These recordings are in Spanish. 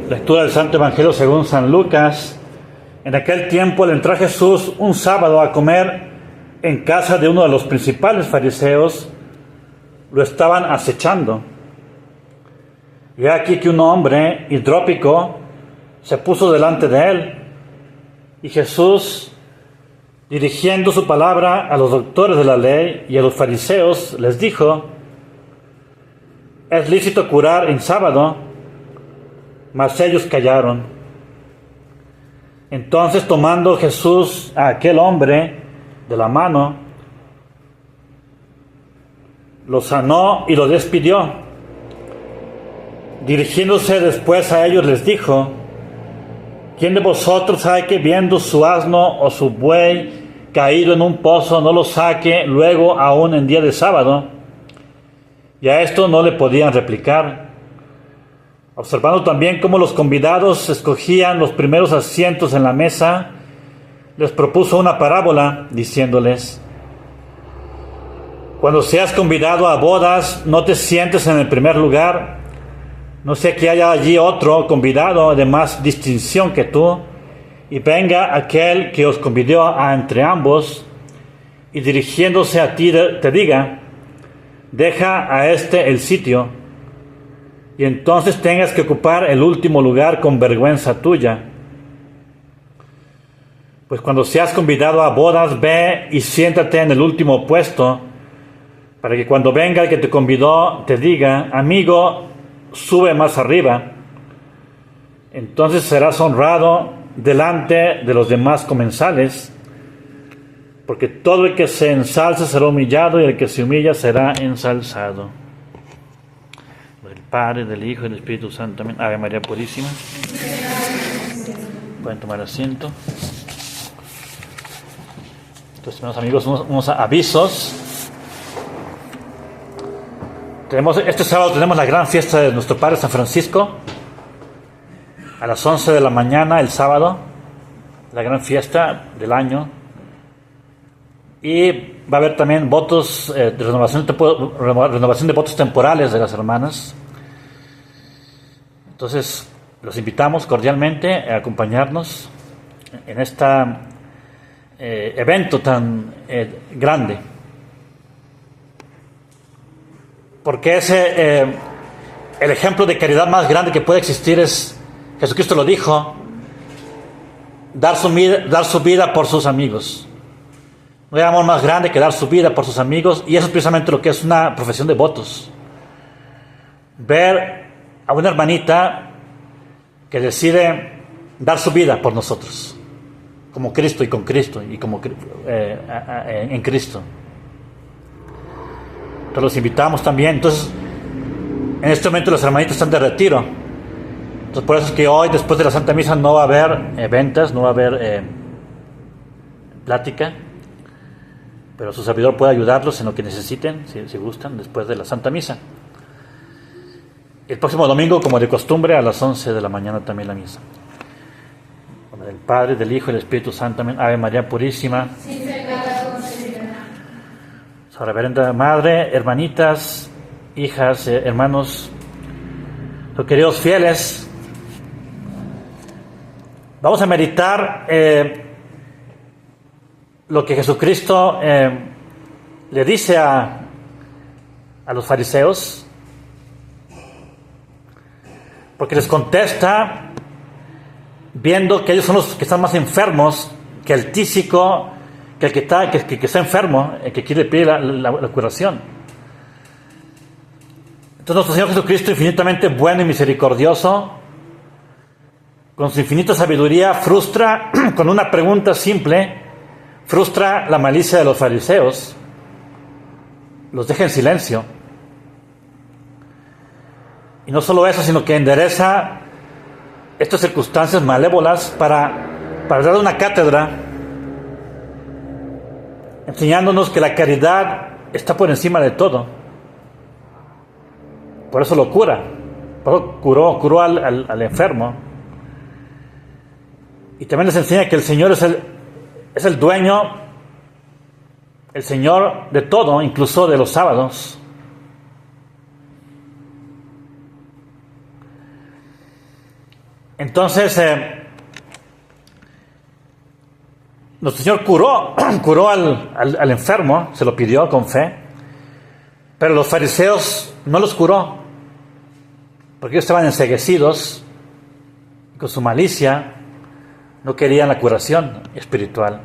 Lectura del Santo Evangelio según San Lucas. En aquel tiempo le entró a Jesús un sábado a comer en casa de uno de los principales fariseos. Lo estaban acechando. Y aquí que un hombre hidrópico se puso delante de él. Y Jesús, dirigiendo su palabra a los doctores de la ley y a los fariseos, les dijo: ¿es lícito curar en sábado? Mas ellos callaron. Entonces, tomando Jesús a aquel hombre de la mano, lo sanó y lo despidió. Dirigiéndose después a ellos les dijo: ¿quién de vosotros hay que, viendo su asno o su buey caído en un pozo, no lo saque luego aún en día de sábado? Y a esto no le podían replicar. Observando también cómo los convidados escogían los primeros asientos en la mesa, les propuso una parábola, diciéndoles: cuando seas convidado a bodas, no te sientes en el primer lugar, no sea que haya allí otro convidado de más distinción que tú, y venga aquel que os convidó a entre ambos, y dirigiéndose a ti te diga: deja a este el sitio, y entonces tengas que ocupar el último lugar con vergüenza tuya. Pues cuando seas convidado a bodas, ve y siéntate en el último puesto, para que cuando venga el que te convidó te diga: amigo, sube más arriba. Entonces serás honrado delante de los demás comensales, porque todo el que se ensalza será humillado, y el que se humilla será ensalzado. Del Padre, del Hijo y del Espíritu Santo. Amén. Ave María Purísima. Pueden tomar asiento. Entonces, hermanos amigos, unos avisos. Este sábado tenemos la gran fiesta de nuestro Padre San Francisco. A las 11 de la mañana, el sábado. La gran fiesta del año. Y va a haber también votos de renovación de votos temporales de las hermanas. Entonces, los invitamos cordialmente a acompañarnos en este evento tan grande. Porque el ejemplo de caridad más grande que puede existir es, Jesucristo lo dijo, dar su vida por sus amigos. No hay amor más grande que dar su vida por sus amigos, y eso es precisamente lo que es una profesión de votos. Ver a una hermanita que decide dar su vida por nosotros, como Cristo y con Cristo, y como en Cristo. Entonces los invitamos también. Entonces, en este momento las hermanitas están de retiro. Entonces por eso es que hoy, después de la Santa Misa, no va a haber ventas, no va a haber plática. Pero su servidor puede ayudarlos en lo que necesiten, si gustan, después de la Santa Misa. El próximo domingo, como de costumbre, a las 11 de la mañana también la misa. En nombre del Padre, del Hijo y del Espíritu Santo. Amén. Ave María Purísima. Su reverenda Madre, hermanitas, hijas, hermanos, queridos fieles, vamos a meditar lo que Jesucristo le dice a los fariseos, porque les contesta viendo que ellos son los que están más enfermos que el tísico, que el que está enfermo, el que quiere pedir la curación. Entonces nuestro Señor Jesucristo, infinitamente bueno y misericordioso, con su infinita sabiduría, frustra con una pregunta simple, frustra la malicia de los fariseos, los deja en silencio. Y no solo eso, sino que endereza estas circunstancias malévolas para dar una cátedra, enseñándonos que la caridad está por encima de todo. Por eso lo cura, por eso curó al enfermo. Y también les enseña que el Señor es el dueño, el Señor de todo, incluso de los sábados. Entonces, nuestro Señor curó al enfermo, se lo pidió con fe, pero los fariseos no los curó, porque ellos estaban enceguecidos, con su malicia, no querían la curación espiritual.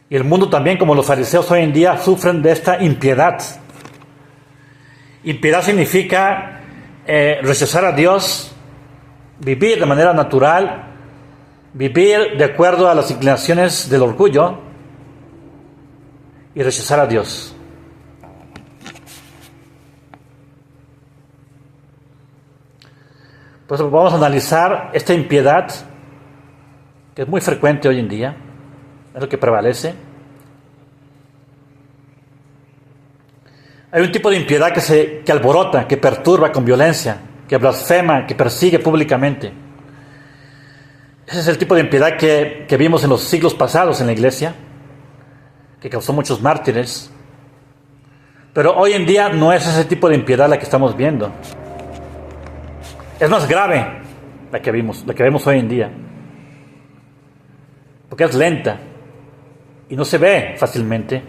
Y el mundo también, como los fariseos hoy en día, sufren de esta impiedad. Impiedad significa rechazar a Dios, vivir de manera natural, vivir de acuerdo a las inclinaciones del orgullo y rechazar a Dios. Pues vamos a analizar esta impiedad, que es muy frecuente hoy en día, es lo que prevalece. Hay un tipo de impiedad que alborota, que perturba con violencia, que blasfema, que persigue públicamente. Ese es el tipo de impiedad que vimos en los siglos pasados en la iglesia, que causó muchos mártires. Pero hoy en día no es ese tipo de impiedad la que estamos viendo. Es más grave la que vemos hoy en día, porque es lenta y no se ve fácilmente.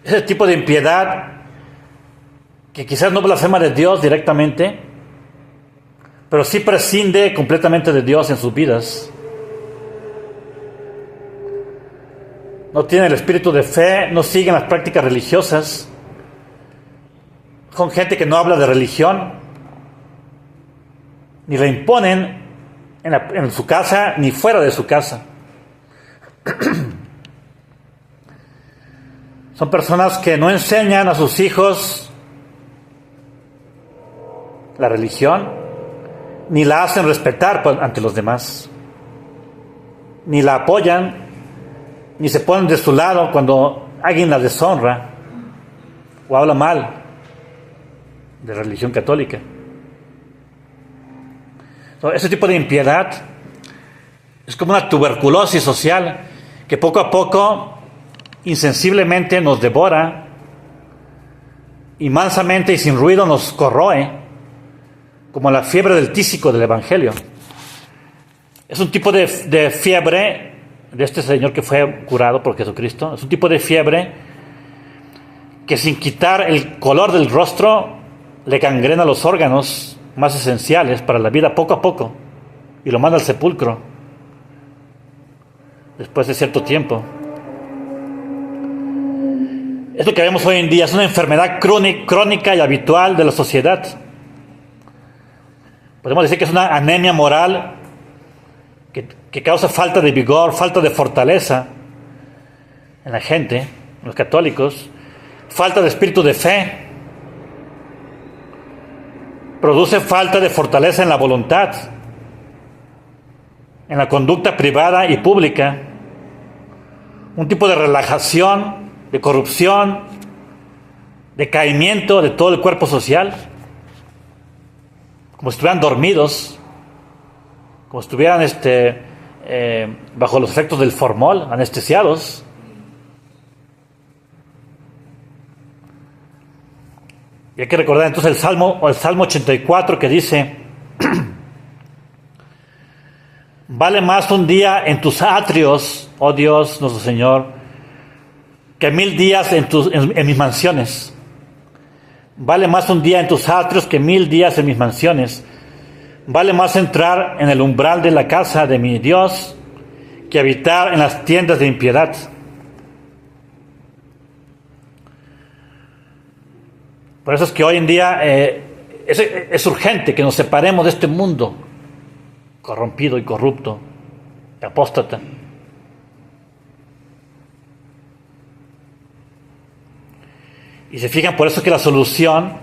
Ese tipo de impiedad que quizás no blasfema de Dios directamente, pero sí prescinde completamente de Dios en sus vidas. No tiene el espíritu de fe, no siguen las prácticas religiosas. Son gente que no habla de religión, ni la imponen en su casa, ni fuera de su casa. Son personas que no enseñan a sus hijos la religión, ni la hacen respetar ante los demás, ni la apoyan, ni se ponen de su lado cuando alguien la deshonra o habla mal de religión católica. Ese tipo de impiedad es como una tuberculosis social que poco a poco, insensiblemente nos devora y mansamente y sin ruido nos corroe, como la fiebre del tísico del Evangelio. Es un tipo de fiebre de este Señor que fue curado por Jesucristo. Es un tipo de fiebre que, sin quitar el color del rostro, le gangrena los órganos más esenciales para la vida poco a poco y lo manda al sepulcro después de cierto tiempo. Es lo que vemos hoy en día, es una enfermedad crónica y habitual de la sociedad. Podemos decir que es una anemia moral que causa falta de vigor, falta de fortaleza en la gente, en los católicos, falta de espíritu de fe. Produce falta de fortaleza en la voluntad, en la conducta privada y pública, un tipo de relajación, de corrupción, de caimiento de todo el cuerpo social, como si estuvieran dormidos, como si estuvieran bajo los efectos del formol, anestesiados. Y hay que recordar entonces el Salmo 84 que dice: vale más un día en tus atrios, oh Dios nuestro Señor, que 1000 días en mis mansiones. Vale más un día en tus atrios que 1000 días en mis mansiones. Vale más entrar en el umbral de la casa de mi Dios que habitar en las tiendas de impiedad. Por eso es que hoy en día es urgente que nos separemos de este mundo corrompido y corrupto, apóstata. Y se fijan, por eso es que la solución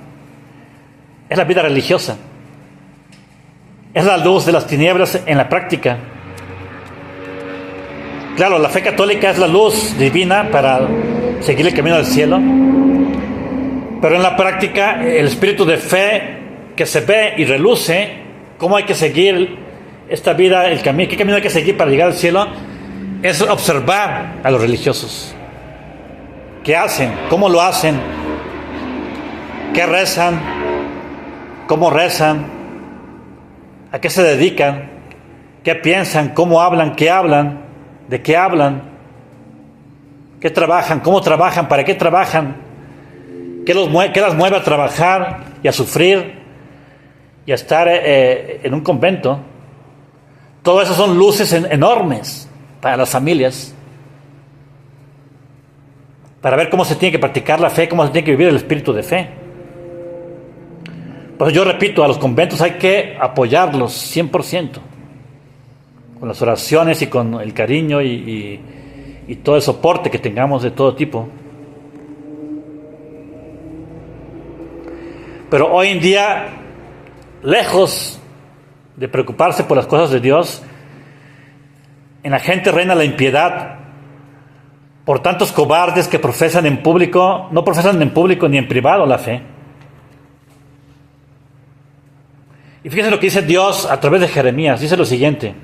es la vida religiosa. Es la luz de las tinieblas en la práctica. Claro, la fe católica es la luz divina para seguir el camino al cielo. Pero en la práctica, el espíritu de fe que se ve y reluce, cómo hay que seguir esta vida, qué camino hay que seguir para llegar al cielo, es observar a los religiosos. ¿Qué hacen? ¿Cómo lo hacen? ¿Qué rezan? cómo rezan, a qué se dedican, qué piensan, cómo hablan, qué hablan, de qué hablan, qué trabajan, cómo trabajan, para qué trabajan, qué las mueve a trabajar y a sufrir y a estar en un convento. Todo eso son luces enormes para las familias, para ver cómo se tiene que practicar la fe, cómo se tiene que vivir el espíritu de fe. Por eso yo repito, a los conventos hay que apoyarlos 100%, con las oraciones y con el cariño y todo el soporte que tengamos de todo tipo. Pero hoy en día, lejos de preocuparse por las cosas de Dios, en la gente reina la impiedad por tantos cobardes que profesan en público, no profesan en público ni en privado la fe. Y fíjense lo que dice Dios a través de Jeremías. Dice lo siguiente: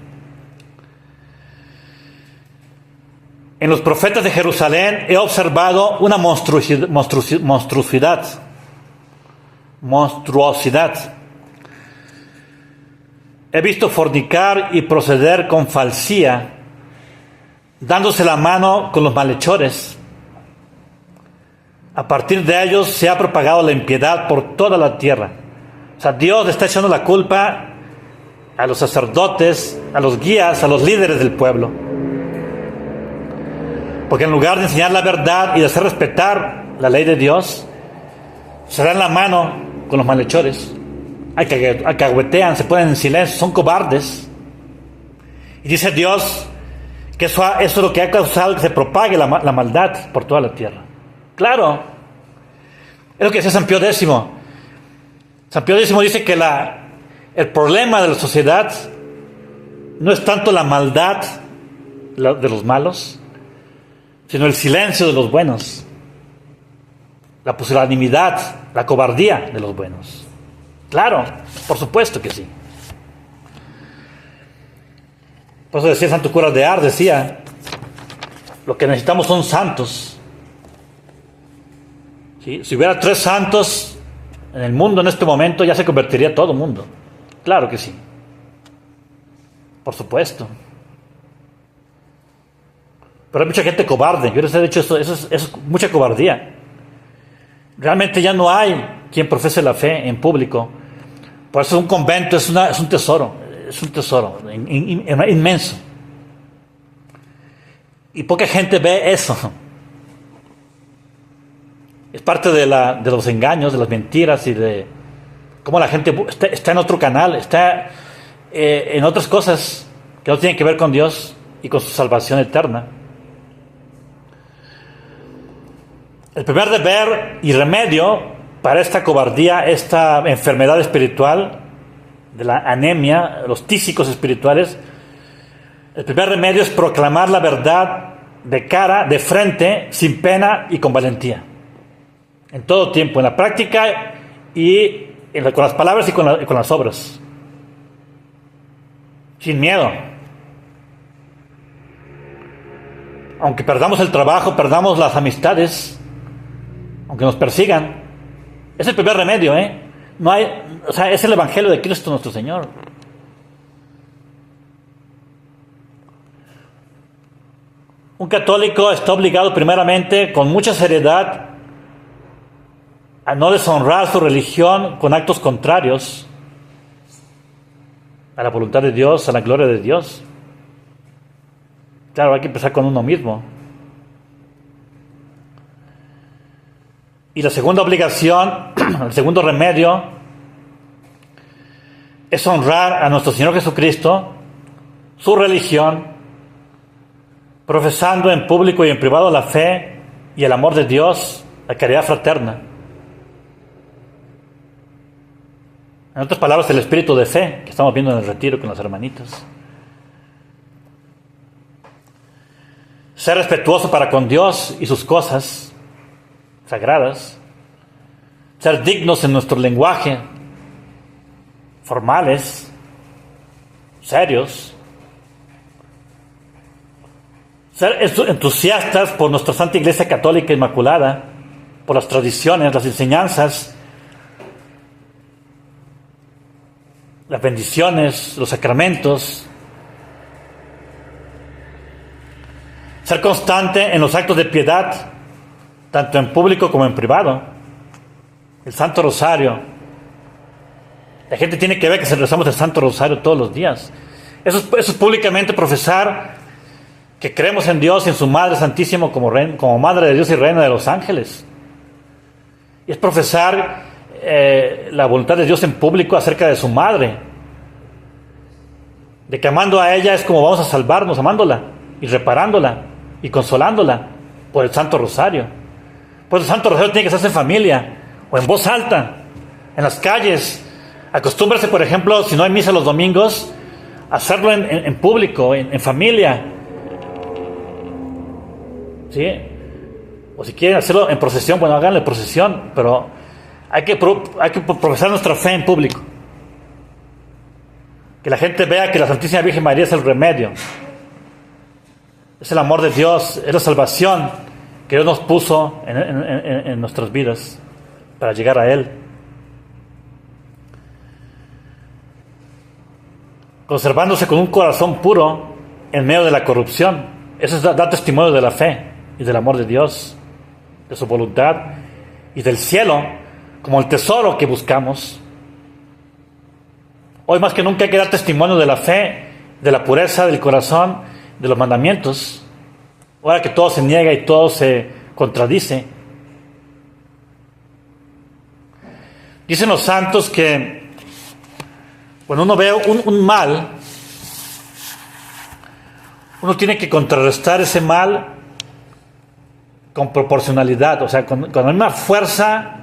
en los profetas de Jerusalén he observado una monstruosidad. He visto fornicar y proceder con falsía, dándose la mano con los malhechores. A partir de ellos se ha propagado la impiedad por toda la tierra. O sea, Dios le está echando la culpa a los sacerdotes, a los guías, a los líderes del pueblo. Porque en lugar de enseñar la verdad y de hacer respetar la ley de Dios, se dan la mano con los malhechores, alcahuetean, se ponen en silencio, son cobardes. Y dice Dios que eso es lo que ha causado que se propague la maldad por toda la tierra. Claro, es lo que decía San Pío X. San Pío X dice que el problema de la sociedad no es tanto la maldad de los malos, sino el silencio de los buenos, la pusilanimidad, la cobardía de los buenos. Claro, por supuesto que sí. Por eso decía Santo Cura de Ars, decía, lo que necesitamos son santos. ¿Sí? Si hubiera 3 santos en el mundo en este momento, ya se convertiría todo el mundo. Claro que sí. Por supuesto. Pero hay mucha gente cobarde. Yo les he dicho eso es mucha cobardía. Realmente ya no hay quien profese la fe en público. Por eso un convento es un tesoro. Es un tesoro inmenso. Y poca gente ve eso. Es parte de los engaños, de las mentiras y de cómo la gente está en otro canal, está en otras cosas que no tienen que ver con Dios y con su salvación eterna. El primer deber y remedio para esta cobardía, esta enfermedad espiritual, de la anemia, los tísicos espirituales, el primer remedio es proclamar la verdad de cara, de frente, sin pena y con valentía. En todo tiempo, en la práctica y con las palabras y con las obras. Sin miedo. Aunque perdamos el trabajo, perdamos las amistades, aunque nos persigan, es el primer remedio, No hay, es el Evangelio de Cristo nuestro Señor. Un católico está obligado primeramente, con mucha seriedad, a no deshonrar su religión con actos contrarios a la voluntad de Dios, a la gloria de Dios. Claro, hay que empezar con uno mismo. Y la segunda obligación, el segundo remedio, es honrar a nuestro Señor Jesucristo, su religión, profesando en público y en privado la fe y el amor de Dios, la caridad fraterna. En otras palabras, el espíritu de fe que estamos viendo en el retiro con los hermanitos. Ser respetuoso para con Dios y sus cosas sagradas. Ser dignos en nuestro lenguaje, formales, serios. Ser entusiastas por nuestra Santa Iglesia Católica Inmaculada, por las tradiciones, las enseñanzas las bendiciones, los sacramentos. Ser constante en los actos de piedad, tanto en público como en privado. El Santo Rosario. La gente tiene que ver que rezamos el Santo Rosario todos los días. Eso es públicamente profesar que creemos en Dios y en su Madre Santísima como Madre de Dios y Reina de los ángeles. Y es profesar la voluntad de Dios en público acerca de su Madre. De que amando a ella es como vamos a salvarnos, amándola y reparándola y consolándola por el Santo Rosario. Por eso el Santo Rosario tiene que hacerse en familia o en voz alta, en las calles. Acostúmbrase, por ejemplo, si no hay misa los domingos, a hacerlo en público, en familia. ¿Sí? O si quieren hacerlo en procesión, bueno, háganlo en procesión, pero hay que profesar nuestra fe en público. Que la gente vea que la Santísima Virgen María es el remedio. Es el amor de Dios, es la salvación que Dios nos puso en nuestras vidas para llegar a Él. Conservándose con un corazón puro en medio de la corrupción. Eso es dar testimonio de la fe y del amor de Dios, de su voluntad y del cielo como el tesoro que buscamos. Hoy más que nunca hay que dar testimonio de la fe, de la pureza del corazón, de los mandamientos. Ahora que todo se niega y todo se contradice. Dicen los santos que cuando uno ve un mal, uno tiene que contrarrestar ese mal con proporcionalidad, o sea, con la misma fuerza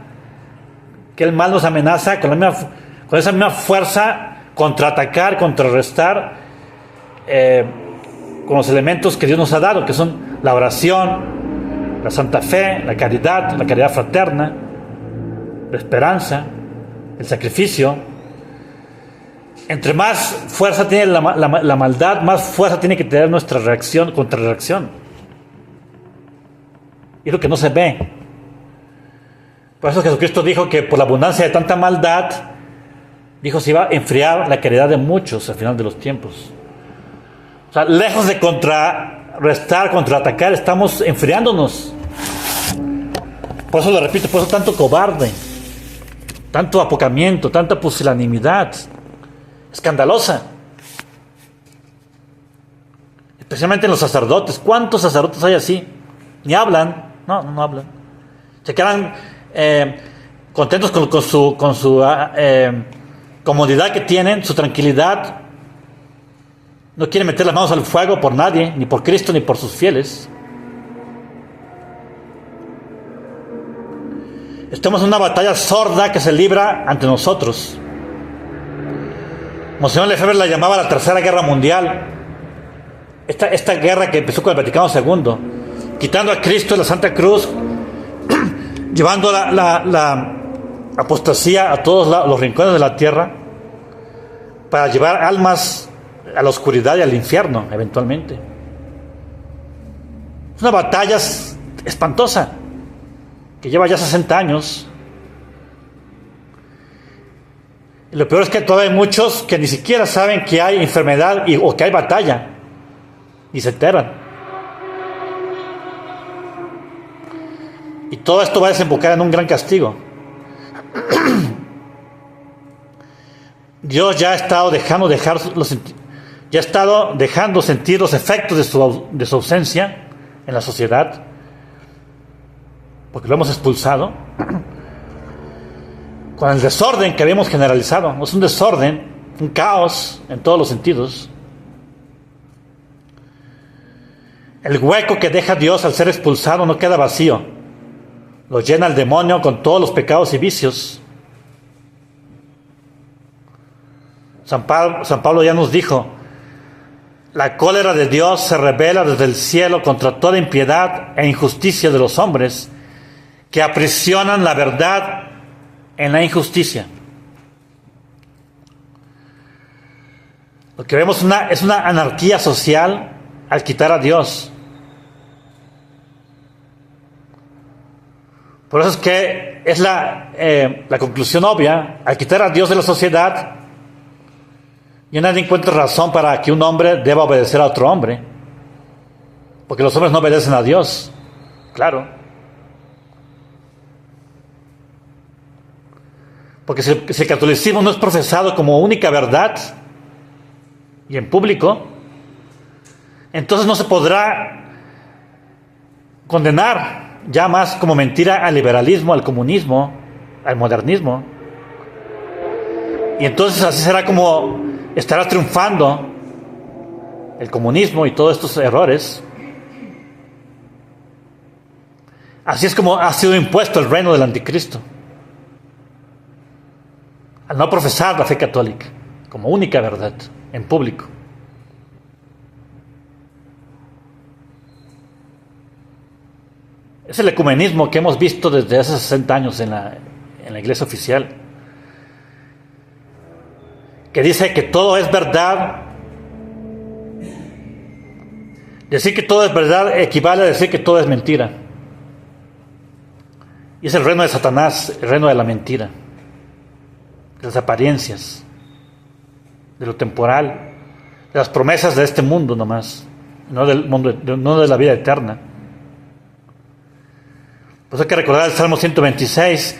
que el mal nos amenaza, con esa misma fuerza contraatacar, contrarrestar con los elementos que Dios nos ha dado, que son la oración, la santa fe, la caridad fraterna, la esperanza, el sacrificio. Entre más fuerza tiene la maldad, más fuerza tiene que tener nuestra reacción, contrarreacción. Y es lo que no se ve. Por eso Jesucristo dijo que por la abundancia de tanta maldad, dijo se iba a enfriar la caridad de muchos al final de los tiempos. O sea, lejos de contrarrestar, contraatacar, estamos enfriándonos. Por eso lo repito, por eso tanto cobarde, tanto apocamiento, tanta pusilanimidad escandalosa. Especialmente en los sacerdotes. ¿Cuántos sacerdotes hay así? Ni hablan, no hablan. Se quedan contentos con su comodidad que tienen, su tranquilidad. No quieren meter las manos al fuego por nadie, ni por Cristo, ni por sus fieles. Estamos en una batalla sorda que se libra ante nosotros. Monseñor Lefebvre la llamaba la Tercera Guerra Mundial. Esta guerra que empezó con el Vaticano II, quitando a Cristo de la Santa Cruz, llevando la apostasía a todos los rincones de la tierra, para llevar almas a la oscuridad y al infierno, eventualmente. Es una batalla espantosa, que lleva ya 60 años. Y lo peor es que todavía hay muchos que ni siquiera saben que hay enfermedad o que hay batalla, y se enteran. Y todo esto va a desembocar en un gran castigo. Dios ya ha estado dejando sentir los efectos de su ausencia en la sociedad, porque lo hemos expulsado con el desorden que habíamos generalizado. Es un desorden, un caos en todos los sentidos. El hueco que deja Dios al ser expulsado no queda vacío, lo llena el demonio con todos los pecados y vicios. San Pablo ya nos dijo: la cólera de Dios se revela desde el cielo contra toda impiedad e injusticia de los hombres que aprisionan la verdad en la injusticia. Lo que vemos es una anarquía social al quitar a Dios. Por eso es que es la conclusión obvia: al quitar a Dios de la sociedad, Ya nadie encuentra razón para que un hombre deba obedecer a otro hombre, porque los hombres no obedecen a Dios, claro. Porque si el catolicismo no es profesado como única verdad y en público, entonces no se podrá condenar ya más como mentira al liberalismo, al comunismo, al modernismo. Y entonces así será como estará triunfando el comunismo y todos estos errores. Así es como ha sido impuesto el reino del anticristo, al no profesar la fe católica como única verdad en público. Es el ecumenismo que hemos visto desde hace 60 años en la iglesia oficial, que dice que todo es verdad. Decir que todo es verdad equivale a decir que todo es mentira. Y es el reino de Satanás, el reino de la mentira, de las apariencias, de lo temporal, de las promesas de este mundo nomás, no del mundo, no de la vida eterna. Pues hay que recordar el Salmo 126.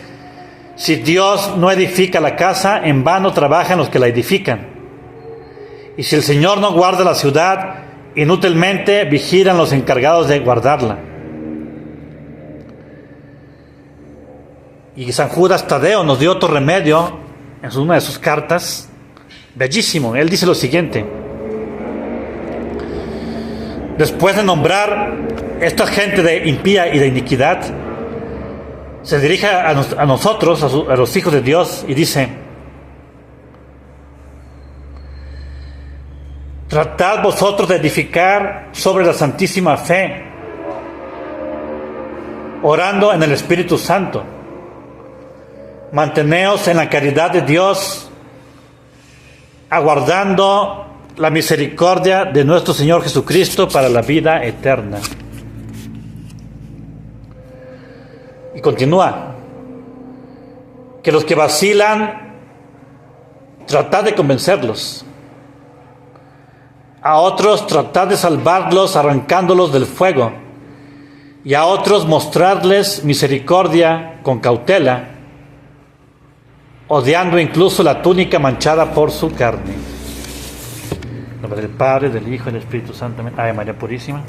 Si Dios no edifica la casa, en vano trabajan los que la edifican. Y si el Señor no guarda la ciudad, inútilmente vigilan los encargados de guardarla. Y San Judas Tadeo nos dio otro remedio en una de sus cartas, bellísimo. Él dice lo siguiente: después de nombrar esta gente de impía y de iniquidad, se dirige a nosotros, a los hijos de Dios, y dice: tratad vosotros de edificar sobre la santísima fe, orando en el Espíritu Santo. Manteneos en la caridad de Dios, aguardando la misericordia de nuestro Señor Jesucristo para la vida eterna. Y continúa: que los que vacilan, tratad de convencerlos. A otros tratad de salvarlos arrancándolos del fuego. Y a otros mostrarles misericordia con cautela, odiando incluso la túnica manchada por su carne. En nombre del Padre, del Hijo y del Espíritu Santo. Amén. Ave María Purísima.